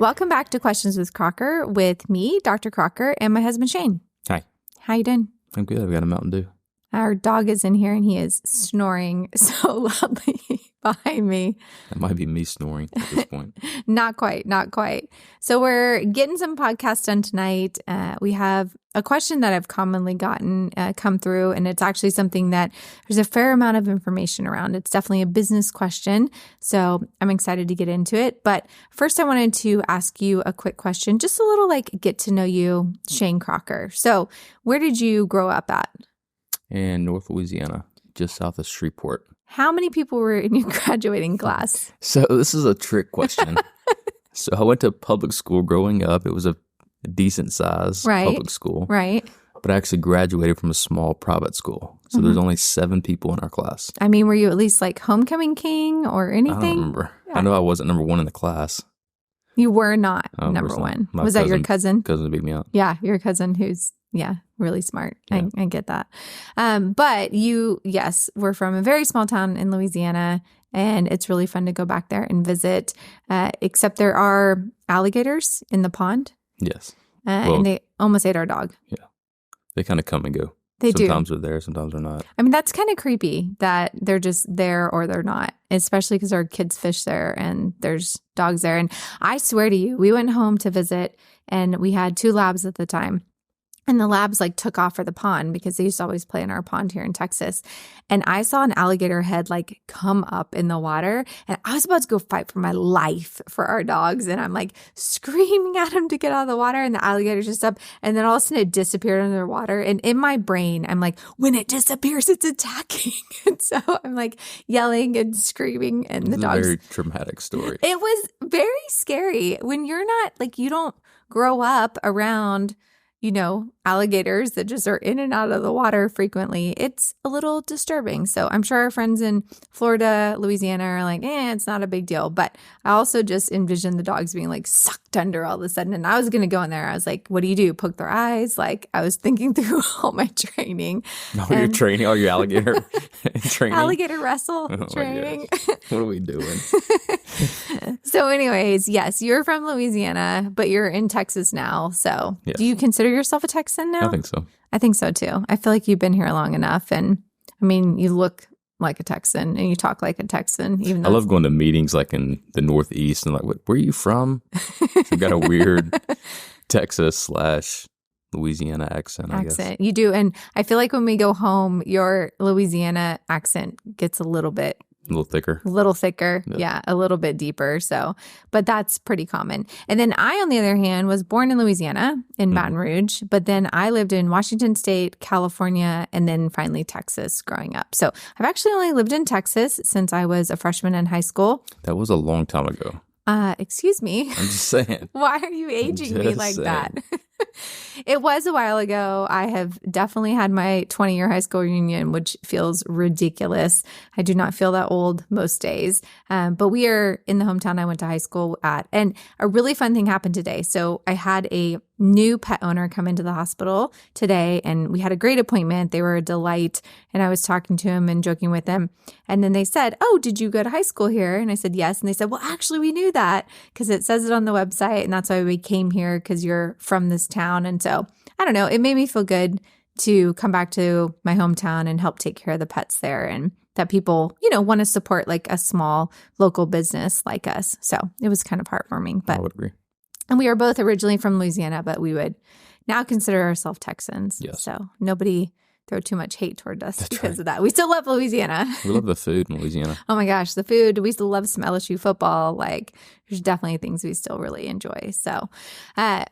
Welcome back to Questions with Crocker with me, Dr. Crocker, and my husband, Shane. Hi. How you doing? I'm good. I've got a Mountain Dew. Our dog is in here and he is snoring so loudly behind me. That might be me snoring at this point. Not quite. So we're getting some podcasts done tonight. We have a question that I've commonly gotten come through, and it's actually something that there's a fair amount of information around. It's definitely a business question, so I'm excited to get into it. But first, I wanted to ask you a quick question, just a little get to know you, Shane Crocker. So where did you grow up at? In North Louisiana, just south of Shreveport. How many people were in your graduating class? So this is a trick question. So I went to public school growing up. It was a decent size public school. Right. But I actually graduated from a small private school. So there's only 7 people in our class. I mean, were you at least homecoming king or anything? I don't remember. Yeah. I know I wasn't number 1 in the class. You were not number 1. Was that your cousin? Cousin beat me out. Yeah, your cousin who's, really smart. Yeah. I get that. But you, yes, we're from a very small town in Louisiana, and it's really fun to go back there and visit, except there are alligators in the pond. Yes. And they almost ate our dog. Yeah. They kind of come and go. They do. Sometimes they're there, sometimes they're not. I mean, that's kind of creepy that they're just there or they're not, especially because our kids fish there and there's dogs there. And I swear to you, we went home to visit and we had 2 labs at the time. And the labs took off for the pond because they used to always play in our pond here in Texas. And I saw an alligator head come up in the water. And I was about to go fight for my life for our dogs. And I'm screaming at him to get out of the water. And the alligator's just up. And then all of a sudden it disappeared under the water. And in my brain, I'm when it disappears, it's attacking. And so I'm yelling and screaming. And the dog's... It's a very traumatic story. It was very scary when you're not you don't grow up around alligators that just are in and out of the water frequently. It's a little disturbing. So I'm sure our friends in Florida, Louisiana are it's not a big deal. But I also just envisioned the dogs being sucked under all of a sudden. And I was going to go in there. I was what do? Poke their eyes? I was thinking through all my training. You're training all your alligator training? Alligator wrestle training. What are we doing? So anyways, yes, you're from Louisiana, but you're in Texas now. So yes. Do you consider yourself a Texan now? I think so. I think so too. I feel you've been here long enough. And I mean, you look like a Texan and you talk like a Texan. Even though I love going to meetings in the Northeast and where are you from? You've got a weird Texas/Louisiana accent, I guess. You do. And I feel when we go home, your Louisiana accent gets a little thicker. Yeah, a little bit deeper. So, but that's pretty common. And then I, on the other hand, was born in Louisiana in Baton Rouge, but then I lived in Washington State, California, and then finally Texas growing up. So I've actually only lived in Texas since I was a freshman in high school. That was a long time ago. Excuse me. I'm just saying. Why are you aging me like that? It was a while ago. I have definitely had my 20-year high school reunion, which feels ridiculous. I do not feel that old most days. But we are in the hometown I went to high school at. And a really fun thing happened today. So I had a new pet owner come into the hospital today, and we had a great appointment. They were a delight. And I was talking to him and joking with him. And then they said, "Oh, did you go to high school here?" And I said, "Yes." And they said, "Well, actually, we knew that because it says it on the website. And that's why we came here, because you're from this town." And so, I don't know, it made me feel good to come back to my hometown and help take care of the pets there, and that people, want to support a small local business like us. So it was kind of heartwarming. But I would agree. And we are both originally from Louisiana, but we would now consider ourselves Texans. Yes. So nobody throw too much hate toward us because right. of that. We still love Louisiana. We love the food in Louisiana. Oh my gosh, the food. We still love some LSU football. There's definitely things we still really enjoy. So,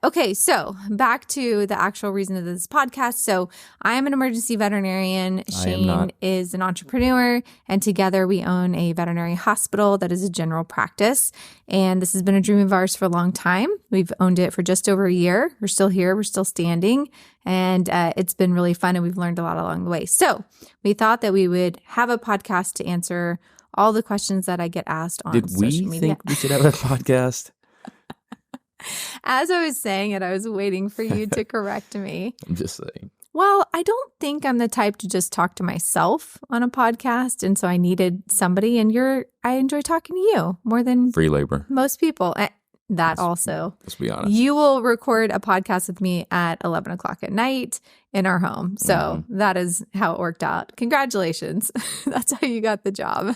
okay, so back to the actual reason of this podcast. So I am an emergency veterinarian. Shane is an entrepreneur, and together we own a veterinary hospital that is a general practice. And this has been a dream of ours for a long time. We've owned it for just over a year. We're still here. We're still standing. And it's been really fun, and we've learned a lot along the way. So we thought that we would have a podcast to answer all the questions that I get asked on social media. Did we think we should have a podcast? As I was saying it, I was waiting for you to correct me. I'm just saying. Well, I don't think I'm the type to just talk to myself on a podcast. And so I needed somebody, and I enjoy talking to you more than free labor. Most people. Also. Let's be honest. You will record a podcast with me at 11 o'clock at night in our home. So that is how it worked out. Congratulations. That's how you got the job.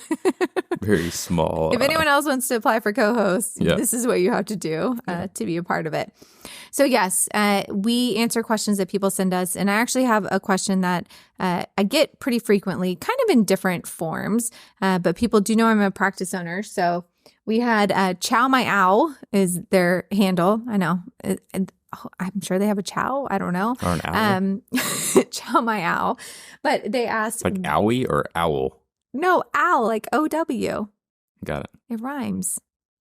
Very small. If anyone else wants to apply for co-host, this is what you have to do to be a part of it. So yes, we answer questions that people send us. And I actually have a question that I get pretty frequently, kind of in different forms. But people do know I'm a practice owner. So we had Chow My Owl is their handle. I know. I'm sure they have a Chow. I don't know. Or an owl. Chow My Owl. But they asked. Like owie or owl? No, owl, like O-W. Got it. It rhymes.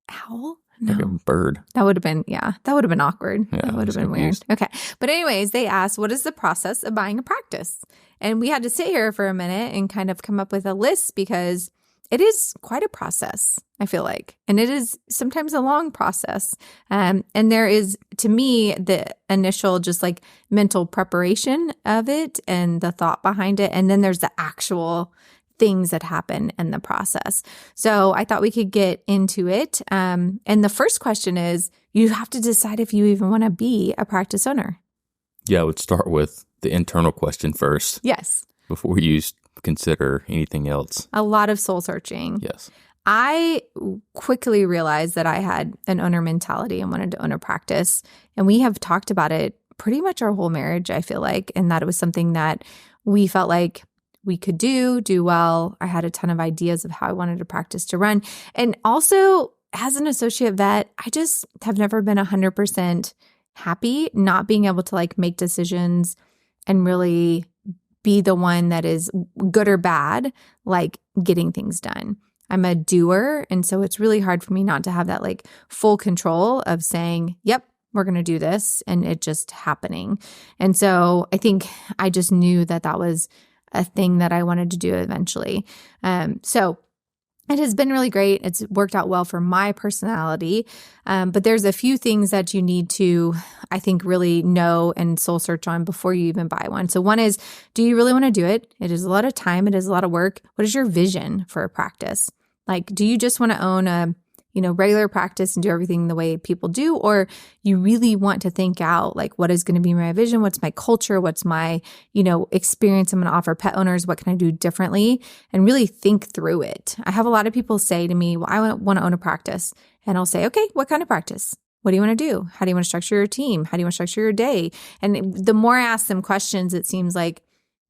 Owl? No. Like a bird. That would have been, that would have been awkward. Yeah, that would have been weird. Okay. But anyways, they asked, what is the process of buying a practice? And we had to sit here for a minute and kind of come up with a list because it is quite a process, I feel like. And it is sometimes a long process. And there is, to me, the initial just like mental preparation of it and the thought behind it. And then there's the actual things that happen in the process. So I thought we could get into it. And the first question is, you have to decide if you even want to be a practice owner. Yeah, I would start with the internal question first. Yes. Before you consider anything else. A lot of soul searching. Yes. I quickly realized that I had an owner mentality and wanted to own a practice. And we have talked about it pretty much our whole marriage, I feel like, and that it was something that we felt like we could do well. I had a ton of ideas of how I wanted a practice to run. And also, as an associate vet, I just have never been 100% happy not being able to like make decisions and really be the one that is good or bad, like getting things done. I'm a doer. And so it's really hard for me not to have that like full control of saying, yep, we're going to do this, and it just happening. And so I think I just knew that that was a thing that I wanted to do eventually. So it has been really great. It's worked out well for my personality. But there's a few things that you need to, I think, really know and soul search on before you even buy one. So one is, do you really want to do it? It is a lot of time. It is a lot of work. What is your vision for a practice? Like, do you just want to own a regular practice and do everything the way people do? Or you really want to think out, like, what is going to be my vision? What's my culture? What's my, experience I'm going to offer pet owners? What can I do differently? And really think through it. I have a lot of people say to me, well, I want to own a practice. And I'll say, okay, what kind of practice? What do you want to do? How do you want to structure your team? How do you want to structure your day? And the more I ask them questions, it seems like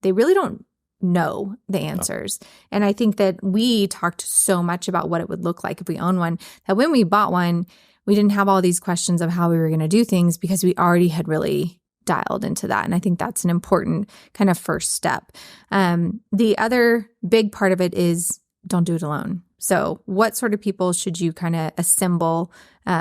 they really don't know the answers. And I think that we talked so much about what it would look like if we own one, that when we bought one, we didn't have all these questions of how we were going to do things because we already had really dialed into that. And I think that's an important kind of first step. The other big part of it is don't do it alone. So what sort of people should you kind of assemble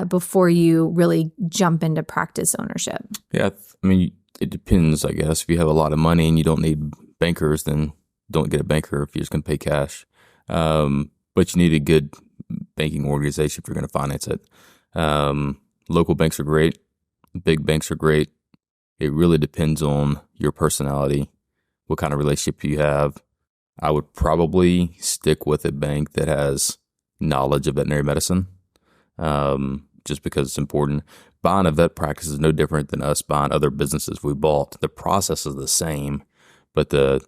before you really jump into practice ownership? Yeah, I mean, it depends, I guess. If you have a lot of money and you don't need bankers, then don't get a banker if you're just going to pay cash. But you need a good banking organization if you're going to finance it. Local banks are great. Big banks are great. It really depends on your personality, what kind of relationship you have. I would probably stick with a bank that has knowledge of veterinary medicine, just because it's important. Buying a vet practice is no different than us buying other businesses we bought. The process is the same, but the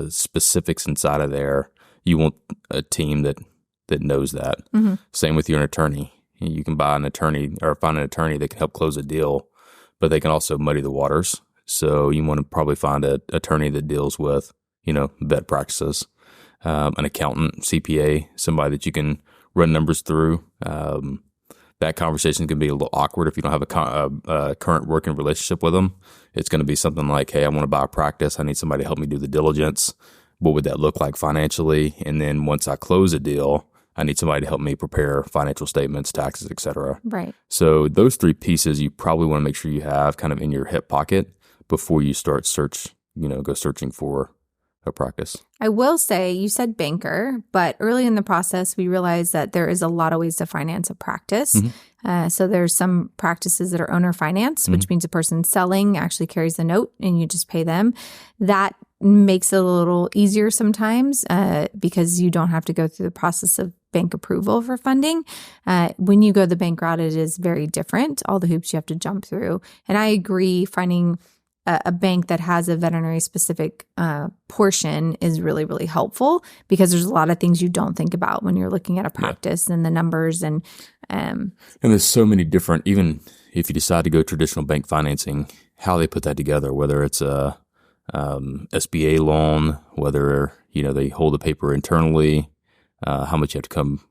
specifics inside of there, you want a team that knows that. Mm-hmm. Same with your attorney. You can buy an attorney or find an attorney that can help close a deal, but they can also muddy the waters. So you want to probably find an attorney that deals with, vet practices, an accountant, CPA, somebody that you can run numbers through. That conversation can be a little awkward if you don't have a current working relationship with them. It's going to be something like, hey, I want to buy a practice. I need somebody to help me do the diligence. What would that look like financially? And then once I close a deal, I need somebody to help me prepare financial statements, taxes, et cetera. Right. So those three pieces you probably want to make sure you have kind of in your hip pocket before you start go searching for a practice. I will say, you said banker, but early in the process, we realized that there is a lot of ways to finance a practice. Mm-hmm. So there's some practices that are owner finance, which means the person selling actually carries the note and you just pay them. That makes it a little easier sometimes because you don't have to go through the process of bank approval for funding. When you go the bank route, it is very different, all the hoops you have to jump through. And I agree, finding a bank that has a veterinary specific portion is really, really helpful because there's a lot of things you don't think about when you're looking at a practice and the numbers and there's so many different, even if you decide to go traditional bank financing, how they put that together, whether it's a SBA loan, whether, they hold the paper internally, how much you have to come,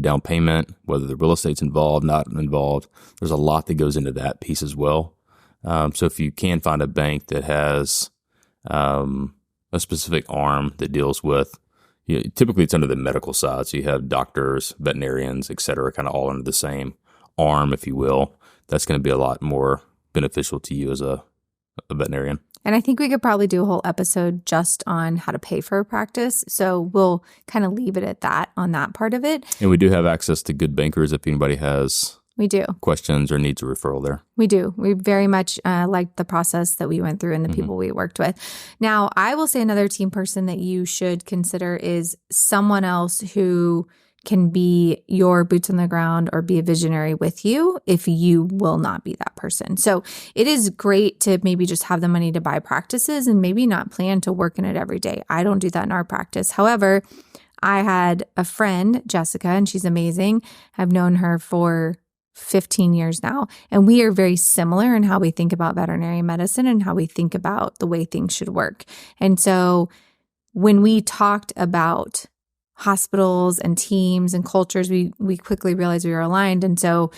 down payment, whether the real estate's involved, not involved. There's a lot that goes into that piece as well. So if you can find a bank that has a specific arm that deals with, typically it's under the medical side. So you have doctors, veterinarians, et cetera, kind of all under the same arm, if you will. That's going to be a lot more beneficial to you as a veterinarian. And I think we could probably do a whole episode just on how to pay for a practice. So we'll kind of leave it at that on that part of it. And we do have access to good bankers if anybody has questions or needs a referral there. We do. We very much liked the process that we went through and the people we worked with. Now, I will say another team person that you should consider is someone else who can be your boots on the ground or be a visionary with you if you will not be that person. So it is great to maybe just have the money to buy practices and maybe not plan to work in it every day. I don't do that in our practice. However, I had a friend, Jessica, and she's amazing. I've known her for 15 years now, and we are very similar in how we think about veterinary medicine and how we think about the way things should work. And so when we talked about hospitals and teams and cultures, we quickly realized we were aligned. And so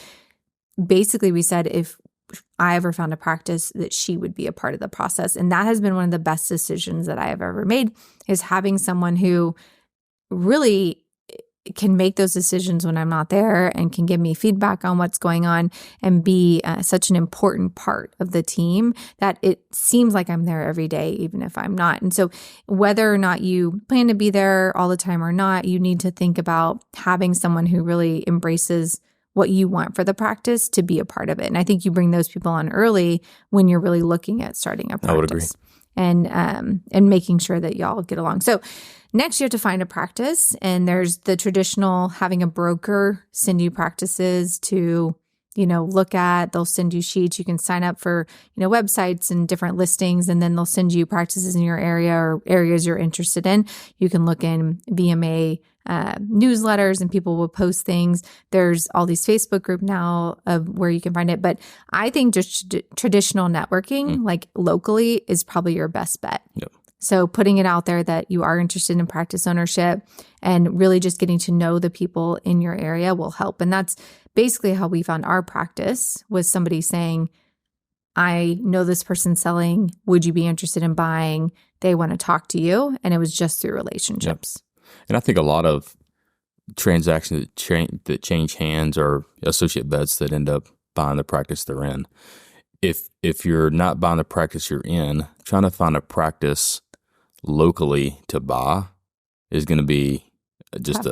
basically we said if I ever found a practice that she would be a part of the process. And that has been one of the best decisions that I have ever made, is having someone who really can make those decisions when I'm not there and can give me feedback on what's going on and be such an important part of the team that it seems like I'm there every day, even if I'm not. And so whether or not you plan to be there all the time or not, you need to think about having someone who really embraces what you want for the practice to be a part of it. And I think you bring those people on early when you're really looking at starting a practice. I would agree. And making sure that y'all get along. So next you have to find a practice, and there's the traditional having a broker send you practices to, look at. They'll send you sheets. You can sign up for, websites and different listings, and then they'll send you practices in your area or areas you're interested in. You can look in VMA newsletters and people will post things. There's all these Facebook group now of where you can find it. But I think just traditional networking, like locally, is probably your best bet. Yep. So putting it out there that you are interested in practice ownership and really just getting to know the people in your area will help. And that's basically how we found our practice, was somebody saying, I know this person's selling. Would you be interested in buying? They want to talk to you. And it was just through relationships. Yep. And I think a lot of transactions that change hands are associate vets that end up buying the practice they're in. If you're not buying the practice you're in, trying to find a practice locally to buy is going to be just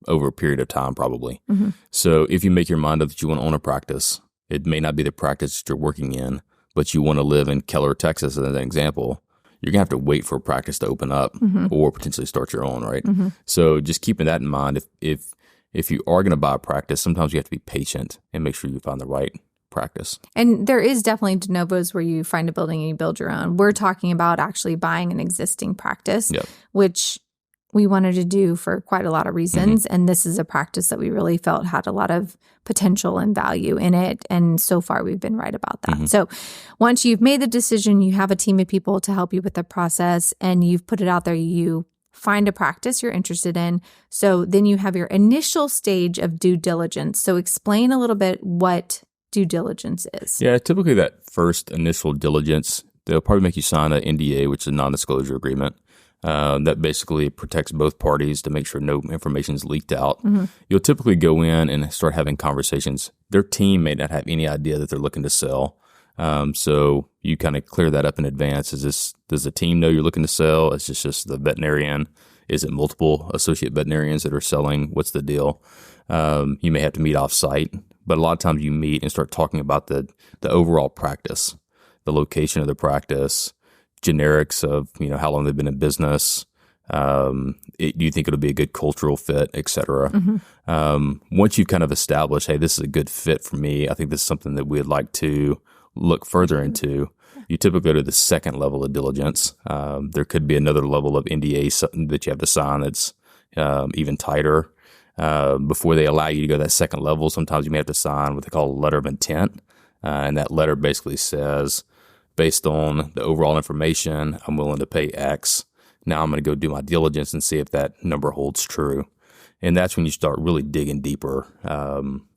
over a period of time probably. Mm-hmm. So if you make your mind up that you want to own a practice, it may not be the practice that you're working in, but you want to live in Keller, Texas, as an example. You're going to have to wait for a practice to open up or potentially start your own, right? Mm-hmm. So just keeping that in mind, if you are going to buy a practice, sometimes you have to be patient and make sure you find the right practice. And there is definitely de novos where you find a building and you build your own. We're talking about actually buying an existing practice, which we wanted to do for quite a lot of reasons. Mm-hmm. And this is a practice that we really felt had a lot of potential and value in it. And so far, we've been right about that. Mm-hmm. So once you've made the decision, you have a team of people to help you with the process, and you've put it out there, you find a practice you're interested in. So then you have your initial stage of due diligence. So explain a little bit what due diligence is. Yeah, typically that first initial diligence, they'll probably make you sign an NDA, which is a non-disclosure agreement. That basically protects both parties to make sure no information is leaked out. Mm-hmm. You'll typically go in and start having conversations. Their team may not have any idea that they're looking to sell. So you kind of clear that up in advance. Does the team know you're looking to sell? Is this just the veterinarian? Is it multiple associate veterinarians that are selling? What's the deal? You may have to meet off site, but a lot of times you meet and start talking about the overall practice, the location of the practice, generics of, how long they've been in business. Do you think it'll be a good cultural fit, et cetera? Once you've kind of established, hey, this is a good fit for me, I think this is something that we'd like to look further into. You typically go to the second level of diligence. There could be another level of NDA that you have to sign that's even tighter. Before they allow you to go to that second level, sometimes you may have to sign what they call a letter of intent. And that letter basically says, based on the overall information, I'm willing to pay X. Now I'm going to go do my diligence and see if that number holds true. And that's when you start really digging deeper.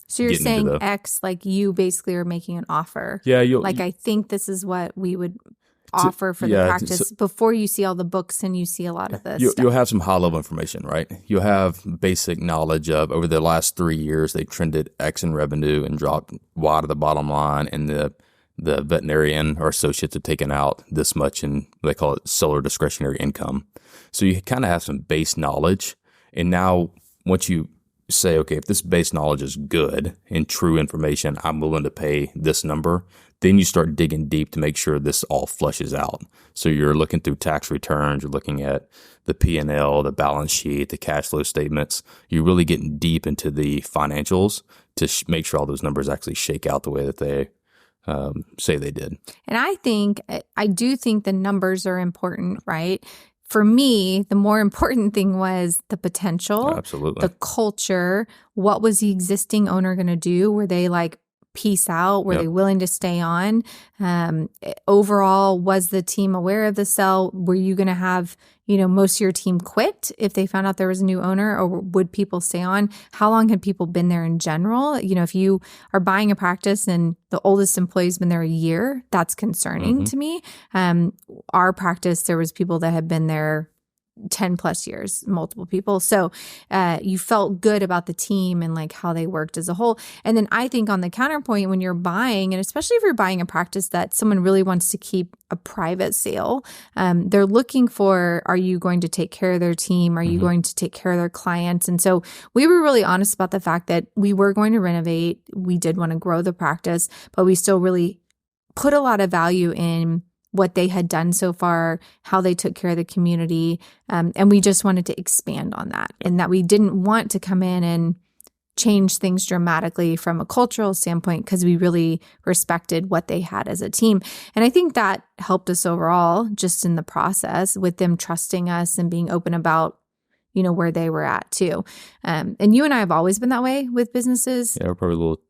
So you're saying X, like you basically are making an offer. Yeah. I think this is what we would offer for the practice before you see all the books and you see a lot of this stuff. You'll have some high-level information, right? You'll have basic knowledge of over the last 3 years, they trended X in revenue and dropped Y to the bottom line, and the veterinarian or associates have taken out this much, and they call it seller discretionary income. So you kind of have some base knowledge. And now once you say, okay, if this base knowledge is good and true information, I'm willing to pay this number, then you start digging deep to make sure this all flushes out. So you're looking through tax returns, you're looking at the P&L, the balance sheet, the cash flow statements. You're really getting deep into the financials to make sure all those numbers actually shake out the way that they say they did. And I do think the numbers are important, right? For me, the more important thing was the potential, absolutely, the culture. What was the existing owner going to do? Were they like peace out? Were they willing to stay on? Overall, was the team aware of the sell? Were you going to have, most of your team quit if they found out there was a new owner, or would people stay on? How long had people been there in general? If you are buying a practice and the oldest employee's been there a year, that's concerning to me. Our practice, there was people that had been there 10 plus years, multiple people. So you felt good about the team and like how they worked as a whole. And then I think on the counterpoint, when you're buying, and especially if you're buying a practice that someone really wants to keep a private sale, they're looking for, are you going to take care of their team? Are you going to take care of their clients? And so we were really honest about the fact that we were going to renovate. We did want to grow the practice, but we still really put a lot of value in what they had done so far, how they took care of the community. And we just wanted to expand on that, and that we didn't want to come in and change things dramatically from a cultural standpoint, because we really respected what they had as a team. And I think that helped us overall just in the process with them trusting us and being open about, where they were at too. And you and I have always been that way with businesses. Yeah, we're probably a little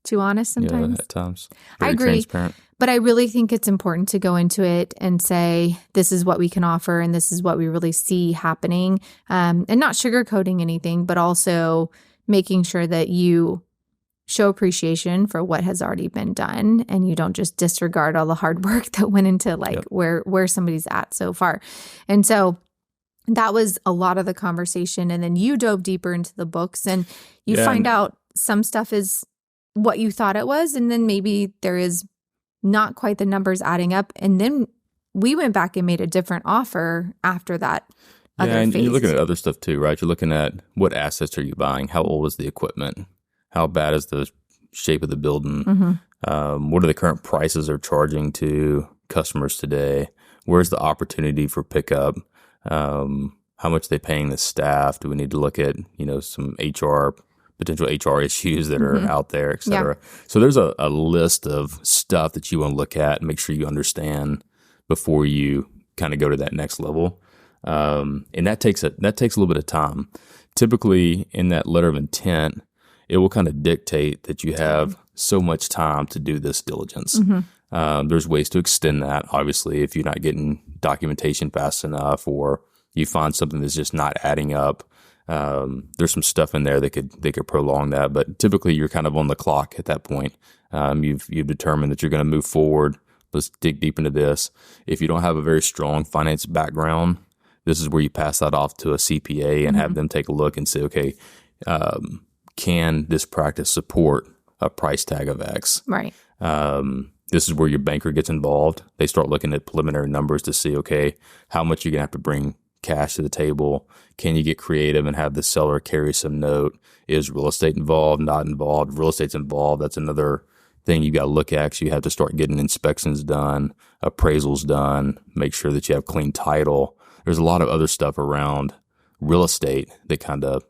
too honest sometimes. Yeah, at times. I agree. Transparent. But I really think it's important to go into it and say, this is what we can offer and this is what we really see happening. And not sugarcoating anything, but also making sure that you show appreciation for what has already been done, and you don't just disregard all the hard work that went into where somebody's at so far. And so that was a lot of the conversation. And then you dove deeper into the books, and you find out some stuff is what you thought it was, and then maybe there is not quite the numbers adding up. And then we went back and made a different offer after that. And you're looking at other stuff too, right? You're looking at what assets are you buying? How old is the equipment? How bad is the shape of the building? What are the current prices they're charging to customers today? Where's the opportunity for pickup? How much are they paying the staff? Do we need to look at, some potential HR issues that are out there, et cetera? Yeah. So there's a list of stuff that you want to look at and make sure you understand before you kind of go to that next level. And that takes a little bit of time. Typically in that letter of intent, it will kind of dictate that you have so much time to do this diligence. There's ways to extend that. Obviously, if you're not getting documentation fast enough, or you find something that's just not adding up, there's some stuff in there that could prolong that. But typically you're kind of on the clock at that point. You've determined that you're going to move forward. Let's dig deep into this. If you don't have a very strong finance background, this is where you pass that off to a CPA and have them take a look and say, okay, can this practice support a price tag of X? Right. This is where your banker gets involved. They start looking at preliminary numbers to see, okay, how much you're going to have to bring cash to the table. Can you get creative and have the seller carry some note? Is real estate involved, not involved? Real estate's involved. That's another thing you got to look at. 'Cause you have to start getting inspections done, appraisals done, make sure that you have clean title. There's a lot of other stuff around real estate that kind of,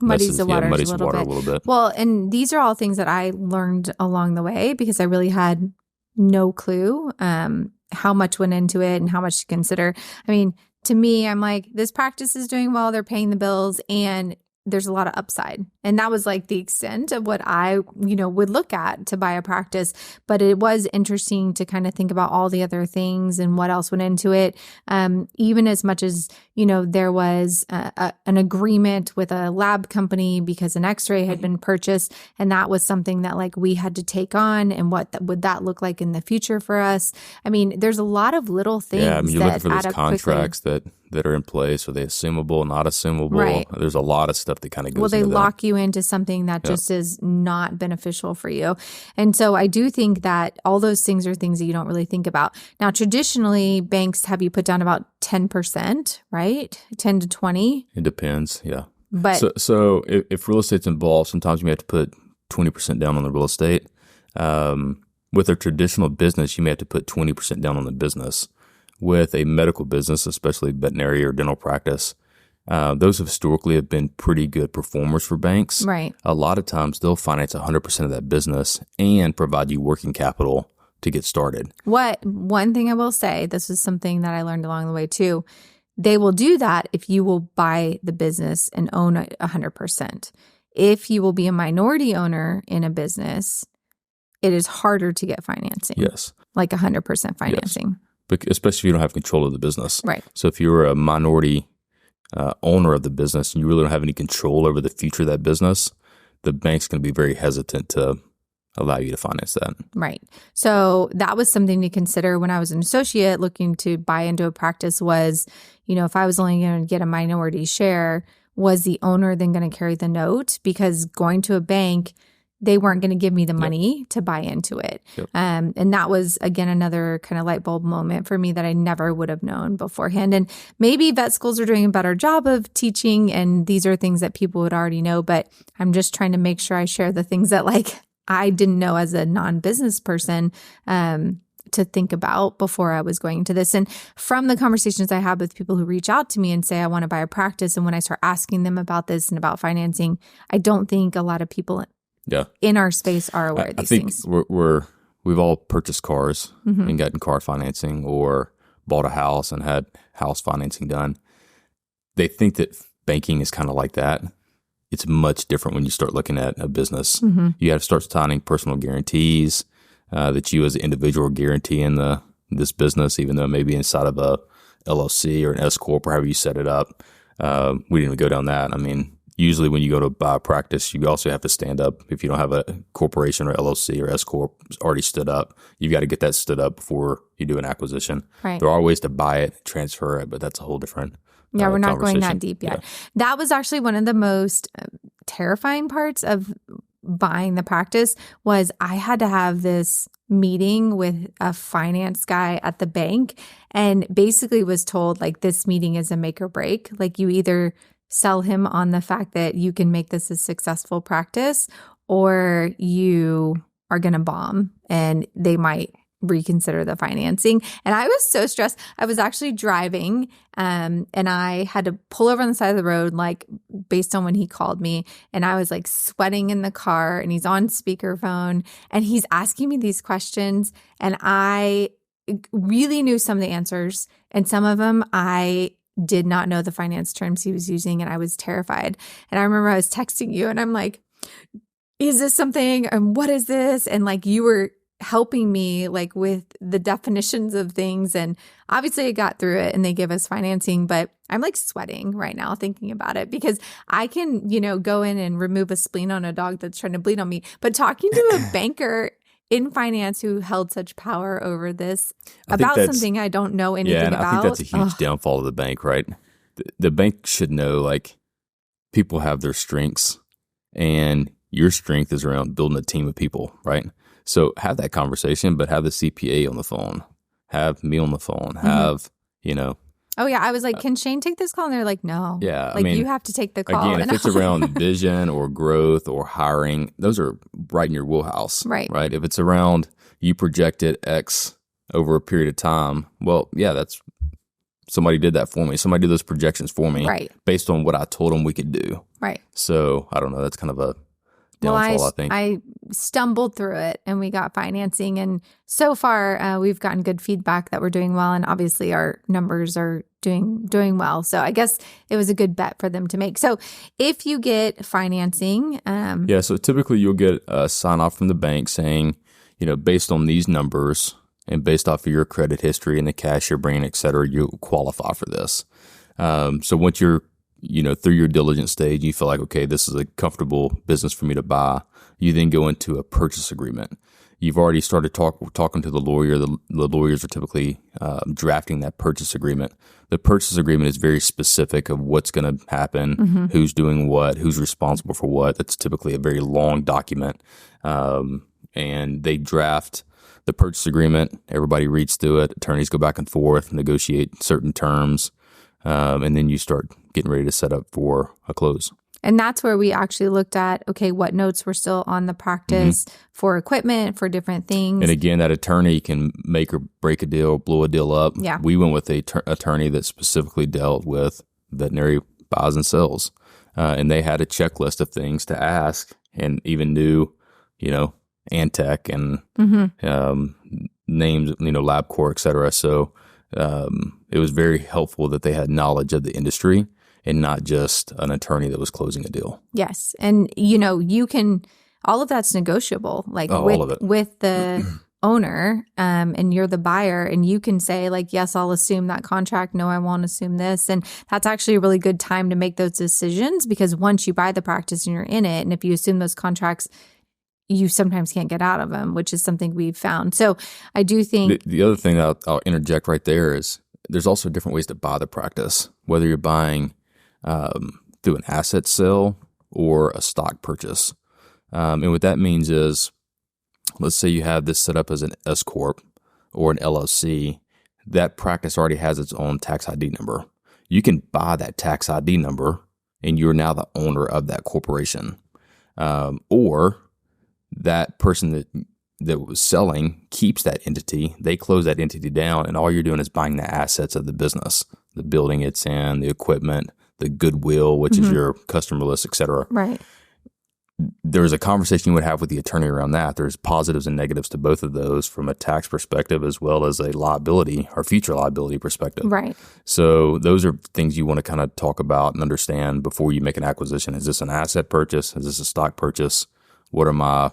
Muddies the water a little bit. Well, and these are all things that I learned along the way because I really had no clue how much went into it and how much to consider. I mean, to me, I'm like, this practice is doing well. They're paying the bills and there's a lot of upside. And that was like the extent of what I, would look at to buy a practice. But it was interesting to kind of think about all the other things and what else went into it. Even as much as, there was an agreement with a lab company because an x-ray had been purchased. And that was something that like we had to take on. And would that look like in the future for us? I mean, there's a lot of little things. Yeah, I mean, you're that looking for those contracts that are in place. Are they assumable, not assumable? Right. There's a lot of stuff that kind of goes they into that. lock you into something that just is not beneficial for you. And so I do think that all those things are things that you don't really think about. Now, traditionally, banks have you put down about 10%, right? 10 to 20. It depends, yeah. But so if real estate's involved, sometimes you may have to put 20% down on the real estate. With a traditional business, you may have to put 20% down on the business. With a medical business, especially veterinary or dental practice, those historically have been pretty good performers for banks. Right. A lot of times they'll finance 100% of that business and provide you working capital to get started. One thing I will say, this is something that I learned along the way too. They will do that if you will buy the business and own it 100%. If you will be a minority owner in a business, it is harder to get financing. Yes. Like 100% financing. Yes. Especially if you don't have control of the business. Right. So if you're a minority owner of the business and you really don't have any control over the future of that business, the bank's going to be very hesitant to allow you to finance that. Right. So that was something to consider when I was an associate looking to buy into a practice was, if I was only going to get a minority share, was the owner then going to carry the note? Because going to a bank, they weren't going to give me the money to buy into it. Yep. And that was, again, another kind of light bulb moment for me that I never would have known beforehand. And maybe vet schools are doing a better job of teaching, and these are things that people would already know, but I'm just trying to make sure I share the things that like I didn't know as a non-business person to think about before I was going into this. And from the conversations I have with people who reach out to me and say, I want to buy a practice, and when I start asking them about this and about financing, I don't think a lot of people in our space are aware of these things. I think we've all purchased cars and gotten car financing or bought a house and had house financing done. They think that banking is kind of like that. It's much different when you start looking at a business. You have to start signing personal guarantees that you as an individual guarantee in this business, even though it may be inside of a LLC or an S corp or however you set it up. We didn't even go down that. I mean, usually when you go to buy a practice, you also have to stand up. If you don't have a corporation or LLC or S corp already stood up, you've got to get that stood up before you do an acquisition. Right. There are ways to buy it, transfer it, but that's a whole different we're not going that deep yet. Yeah. That was actually one of the most terrifying parts of buying the practice was I had to have this meeting with a finance guy at the bank and basically was told like this meeting is a make or break. Like you either sell him on the fact that you can make this a successful practice or you are going to bomb and they might reconsider the financing. And I was so stressed. I was actually driving and I had to pull over on the side of the road, like based on when he called me. And I was like sweating in the car and he's on speakerphone and he's asking me these questions. And I really knew some of the answers and some of them I did not know the finance terms he was using. And I was terrified. And I remember I was texting you and I'm like, is this something? And what is this? And like you were helping me like with the definitions of things. And obviously I got through it and they give us financing, but I'm like sweating right now thinking about it because I can, go in and remove a spleen on a dog that's trying to bleed on me. But talking to a banker in finance who held such power over this about something I don't know anything about. I think that's a huge downfall of the bank, right? The bank should know like people have their strengths and your strength is around building a team of people, right? So have that conversation, but have the CPA on the phone, have me on the phone, have, Oh, yeah. I was like, can Shane take this call? And they're like, no. Yeah. Like, you have to take the call. Again, if it's around vision or growth or hiring, those are right in your wheelhouse. Right. Right. If it's around you projected X over a period of time, well, yeah, that's somebody did that for me. Somebody did those projections for me based on what I told them we could do. Right. So I don't know. That's kind of a downfall, I think. I stumbled through it and we got financing. And so far, we've gotten good feedback that we're doing well. And obviously our numbers are doing well. So I guess it was a good bet for them to make. So if you get financing. So typically you'll get a sign off from the bank saying, based on these numbers and based off of your credit history and the cash you're bringing, et cetera, you qualify for this. So once you're through your diligence stage, you feel like, okay, this is a comfortable business for me to buy. You then go into a purchase agreement. You've already started talking to the lawyer. The lawyers are typically drafting that purchase agreement. The purchase agreement is very specific of what's going to happen, who's doing what, who's responsible for what. That's typically a very long document. And they draft the purchase agreement. Everybody reads through it. Attorneys go back and forth, negotiate certain terms. And then you start getting ready to set up for a close. And that's where we actually looked at, okay, what notes were still on the practice for equipment, for different things. And again, that attorney can make or break a deal, blow a deal up. Yeah. We went with a attorney that specifically dealt with veterinary buys and sells. And they had a checklist of things to ask and even knew, Antec and names, LabCorp, et cetera. So it was very helpful that they had knowledge of the industry and not just an attorney that was closing a deal. Yes. And, you can, all of that's negotiable, like all of it. With the owner and you're the buyer and you can say like, yes, I'll assume that contract. No, I won't assume this. And that's actually a really good time to make those decisions because once you buy the practice and you're in it, and if you assume those contracts, you sometimes can't get out of them, which is something we've found. So I do think the other thing that I'll interject right there is there's also different ways to buy the practice, whether you're buying through an asset sale or a stock purchase. And what that means is, let's say you have this set up as an S Corp or an LLC. That practice already has its own tax ID number. You can buy that tax ID number and you're now the owner of that corporation. Or that person that was selling keeps that entity. They close that entity down, and all you're doing is buying the assets of the business, the building it's in, the equipment, the goodwill, which is your customer list, et cetera. Right. There's a conversation you would have with the attorney around that. There's positives and negatives to both of those from a tax perspective as well as a liability or future liability perspective. Right. So those are things you want to kind of talk about and understand before you make an acquisition. Is this an asset purchase? Is this a stock purchase? What are my,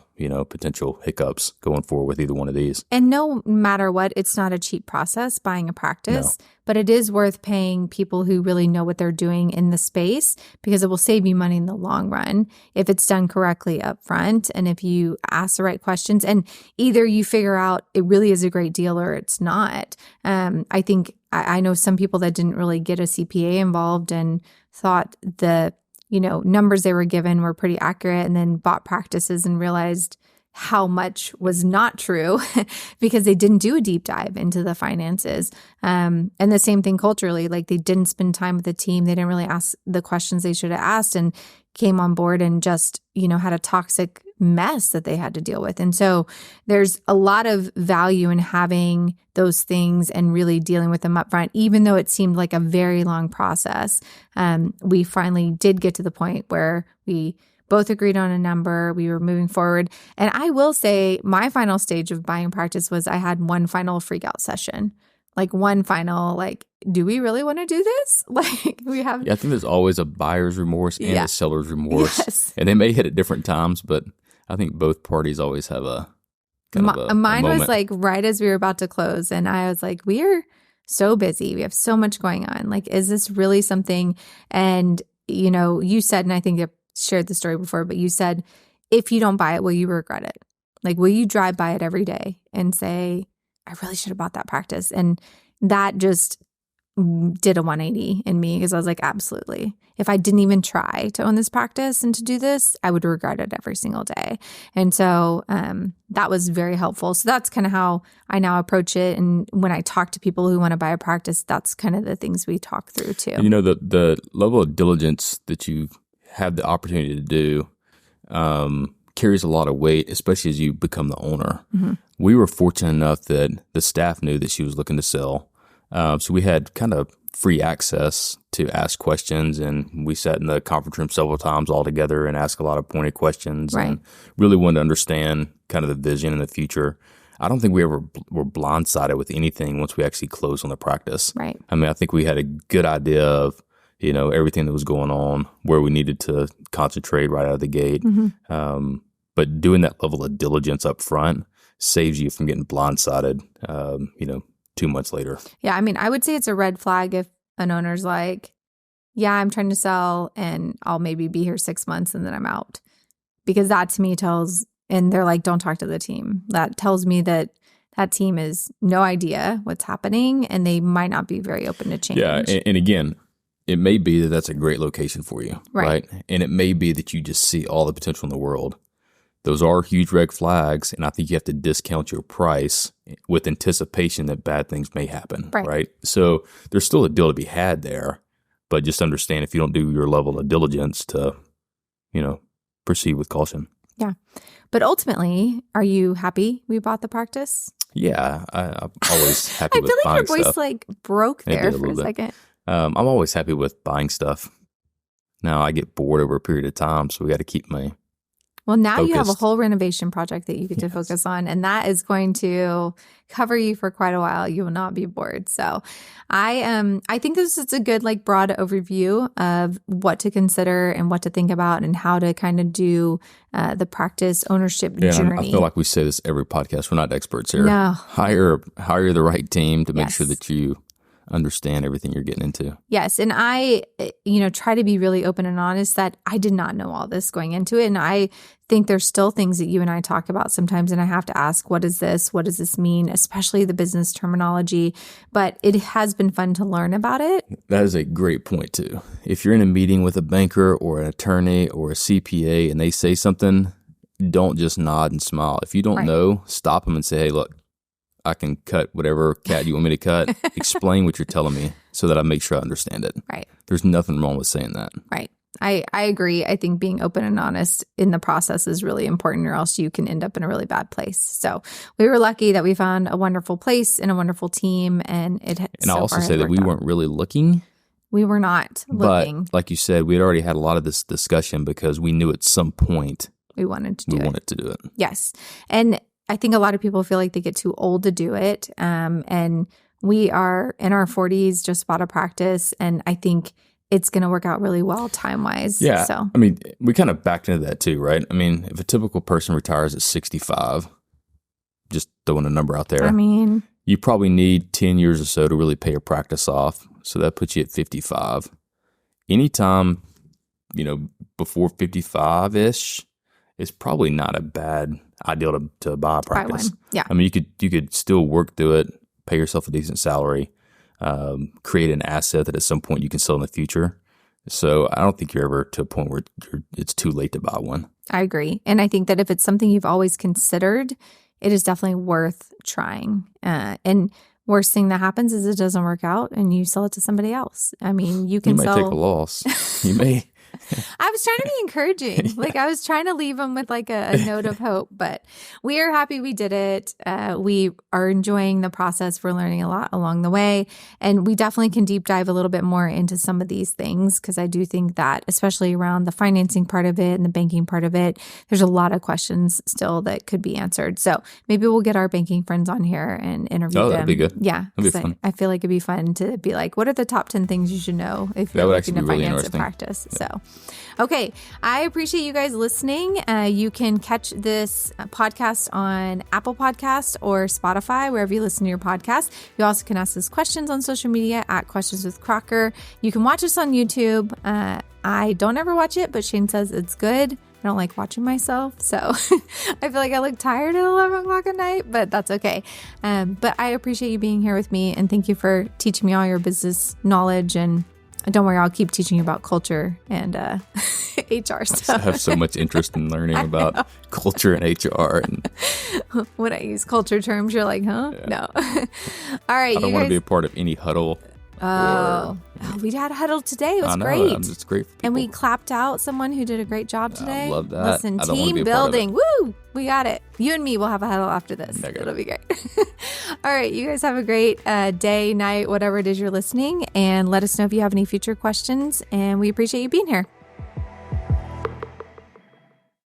potential hiccups going forward with either one of these? And no matter what, it's not a cheap process buying a practice, but it is worth paying people who really know what they're doing in the space because it will save you money in the long run if it's done correctly up front and if you ask the right questions and either you figure out it really is a great deal or it's not. I think I know some people that didn't really get a CPA involved and thought the numbers they were given were pretty accurate and then bought practices and realized how much was not true because they didn't do a deep dive into the finances. And the same thing culturally, like they didn't spend time with the team. They didn't really ask the questions they should have asked and came on board and just, had a toxic mess that they had to deal with. And so there's a lot of value in having those things and really dealing with them up front, even though it seemed like a very long process. We finally did get to the point where we both agreed on a number. We were moving forward. And I will say my final stage of buying practice was I had one final freak out session, do we really want to do this? We have. Yeah, I think there's always a buyer's remorse and a seller's remorse. Yes. And they may hit at different times, but I think both parties always have a kind of a mine moment. was right as we were about to close. And I was like, we are so busy. We have so much going on. Is this really something? And, you said, and I think I've shared the story before, but you said, if you don't buy it, will you regret it? Will you drive by it every day and say, I really should have bought that practice? And that just did a 180 in me because I was like, absolutely. If I didn't even try to own this practice and to do this, I would regret it every single day. And so that was very helpful. So that's kind of how I now approach it. And when I talk to people who want to buy a practice, that's kind of the things we talk through too. And the level of diligence that you have the opportunity to do carries a lot of weight, especially as you become the owner. Mm-hmm. We were fortunate enough that the staff knew that she was looking to sell. So we had kind of free access to ask questions, and we sat in the conference room several times all together and asked a lot of pointed questions and really wanted to understand kind of the vision in the future. I don't think we ever were blindsided with anything once we actually closed on the practice. Right. I mean, I think we had a good idea of, everything that was going on, where we needed to concentrate right out of the gate. Mm-hmm. But doing that level of diligence up front saves you from getting blindsided, 2 months later. Yeah. I mean, I would say it's a red flag if an owner's like, yeah, I'm trying to sell and I'll maybe be here 6 months and then I'm out. Because that to me tells, and they're like, don't talk to the team. That tells me that team has no idea what's happening and they might not be very open to change. Yeah. And again, it may be that that's a great location for you, right? And it may be that you just see all the potential in the world. Those are huge red flags, and I think you have to discount your price with anticipation that bad things may happen, right? So there's still a deal to be had there, but just understand if you don't do your level of diligence to, proceed with caution. Yeah. But ultimately, are you happy we bought the practice? Yeah, I'm always happy with buying stuff. I feel like your voice like broke there for a second. I'm always happy with buying stuff. Now I get bored over a period of time, so we got to keep my Well, now focused. You have a whole renovation project that you get to focus on, and that is going to cover you for quite a while. You will not be bored. So I think this is a good broad overview of what to consider and what to think about and how to kind of do the practice ownership journey. I feel like we say this every podcast. We're not experts here. No. Hire the right team to make sure that you understand everything you're getting into. Yes. And I, try to be really open and honest that I did not know all this going into it. And I think there's still things that you and I talk about sometimes. And I have to ask, what is this? What does this mean? Especially the business terminology. But it has been fun to learn about it. That is a great point too. If you're in a meeting with a banker or an attorney or a CPA and they say something, don't just nod and smile. If you don't know, stop them and say, hey, look, I can cut whatever cat you want me to cut. Explain what you're telling me so that I make sure I understand it. Right. There's nothing wrong with saying that. Right. I agree. I think being open and honest in the process is really important, or else you can end up in a really bad place. So we were lucky that we found a wonderful place and a wonderful team. And I'll also say that we weren't really looking. We were not looking. But like you said, we had already had a lot of this discussion because we knew at some point we wanted to do it. Yes. And I think a lot of people feel like they get too old to do it. And we are in our 40s, just bought a practice. And I think it's going to work out really well time-wise. Yeah. So. I mean, we kind of backed into that too, right? I mean, if a typical person retires at 65, just throwing a number out there. I mean, you probably need 10 years or so to really pay your practice off. So that puts you at 55. Anytime, before 55-ish, it's probably not a bad ideal to buy a practice. Yeah. I mean, you could still work through it, pay yourself a decent salary, create an asset that at some point you can sell in the future. So I don't think you're ever to a point where it's too late to buy one. I agree. And I think that if it's something you've always considered, it is definitely worth trying. And worst thing that happens is it doesn't work out and you sell it to somebody else. I mean, you can take a loss. You may. I was trying to be encouraging. I was trying to leave them with a note of hope, but we are happy we did it. We are enjoying the process. We're learning a lot along the way. And we definitely can deep dive a little bit more into some of these things because I do think that, especially around the financing part of it and the banking part of it, there's a lot of questions still that could be answered. So maybe we'll get our banking friends on here and interview them. That'd be good. Yeah. That'd be fun. I feel like it'd be fun to be like, what are the top 10 things you should know if you're looking to finance a practice? Yeah. So, okay. I appreciate you guys listening. You can catch this podcast on Apple Podcasts or Spotify, wherever you listen to your podcast. You also can ask us questions on social media at Questions with Crocker. You can watch us on YouTube. I don't ever watch it, but Shane says it's good. I don't like watching myself. So I feel like I look tired at 11 o'clock at night, but that's okay. But I appreciate you being here with me, and thank you for teaching me all your business knowledge. And don't worry, I'll keep teaching you about culture and HR stuff. I have so much interest in learning about culture and HR. And when I use culture terms, you're like, huh? Yeah. No. All right. I don't want to be a part of any huddle. We had a huddle today. It was great. It's great for people. And we clapped out someone who did a great job today. I love that. Listen, team building. Woo! We got it. You and me will have a huddle after this. It'll be great. All right. You guys have a great day, night, whatever it is you're listening. And let us know if you have any future questions. And we appreciate you being here.